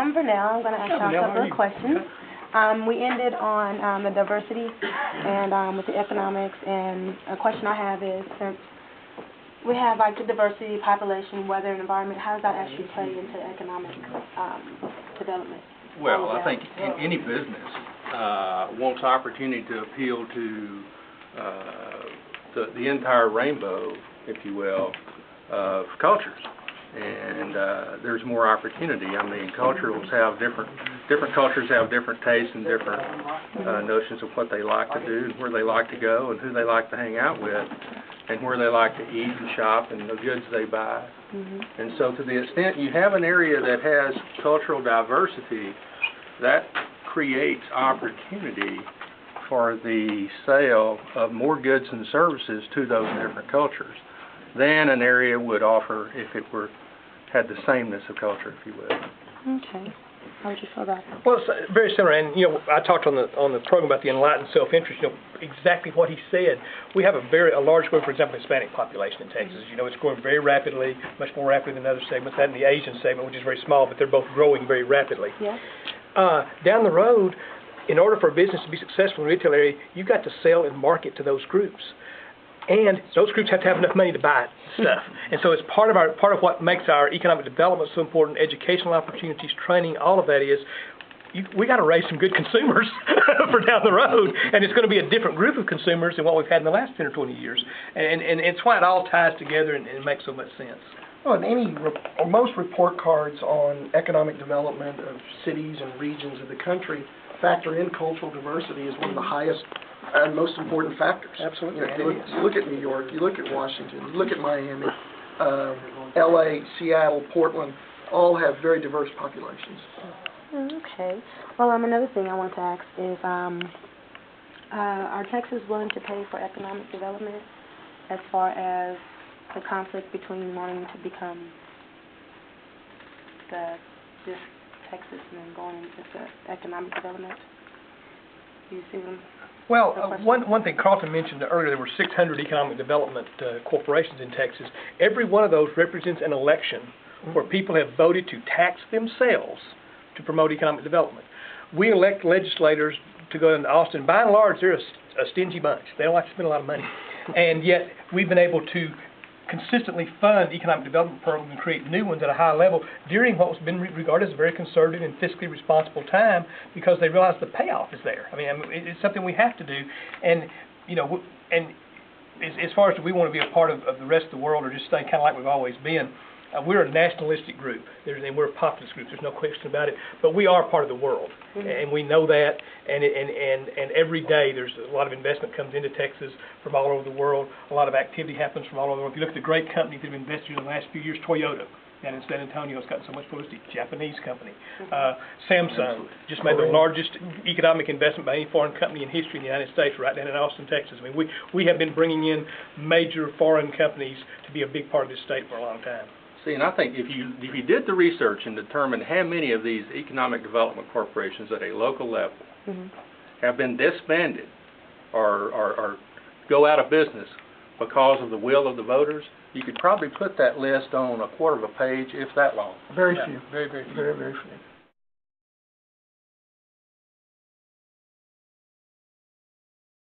I'm Vernell. I'm going to ask you a couple of questions. We ended on the diversity and with the economics, and a question I have is, since we have like the diversity, population, weather, and environment, how does that actually play into economic development? Well, I think any business wants opportunity to appeal to the entire rainbow, if you will, of cultures. And there's more opportunity. I mean, cultures have different cultures have different tastes and different notions of what they like to do, and where they like to go, and who they like to hang out with, and where they like to eat and shop, and the goods they buy. And so, to the extent you have an area that has cultural diversity, that creates opportunity for the sale of more goods and services to those different cultures than an area would offer if it had the sameness of culture, if you will. Okay. How would you feel about that? Well, it's very similar, and I talked on the program about the enlightened self-interest. Exactly what he said. We have a large group, for example, Hispanic population in Texas. It's growing very rapidly, much more rapidly than other segments. That and the Asian segment, which is very small, but they're both growing very rapidly. Yeah. Down the road, in order for a business to be successful in the retail area, you've got to sell and market to those groups. And those groups have to have enough money to buy stuff. And so it's part of what makes our economic development so important, educational opportunities, training, all of that is, we got to raise some good consumers for down the road. And it's going to be a different group of consumers than what we've had in the last 10 or 20 years. And it's why it all ties together and makes so much sense. Well, most report cards on economic development of cities and regions of the country factor in cultural diversity as one of the highest and most important factors. Absolutely. You look at New York, you look at Washington, you look at Miami, LA, Seattle, Portland, all have very diverse populations. Okay. Well, another thing I want to ask is, are Texas willing to pay for economic development as far as the conflict between wanting to become just Texas and then going into the economic development? Do you see them? Well, one thing Carlton mentioned earlier, there were 600 economic development corporations in Texas. Every one of those represents an election where people have voted to tax themselves to promote economic development. We elect legislators to go into Austin. By and large, they're a stingy bunch. They don't like to spend a lot of money. And yet, we've been able to consistently fund economic development programs and create new ones at a high level during what was been regarded as a very conservative and fiscally responsible time, because they realize the payoff is there. I mean, it's something we have to do. And, and as far as we want to be a part of the rest of the world or just stay kind of like we've always been, we're a nationalistic group, and we're a populist group. There's no question about it. But we are part of the world, and we know that. And every day there's a lot of investment comes into Texas from all over the world. A lot of activity happens from all over the world. If you look at the great companies that have invested in the last few years, Toyota down in San Antonio has gotten so much publicity. Japanese company, Samsung just made the largest economic investment by any foreign company in history in the United States, right down in Austin, Texas. I mean, we have been bringing in major foreign companies to be a big part of this state for a long time. See, and I think if you did the research and determined how many of these economic development corporations at a local level have been disbanded or go out of business because of the will of the voters, you could probably put that list on a quarter of a page, if that long. Very few. Very, very few. Very, very few.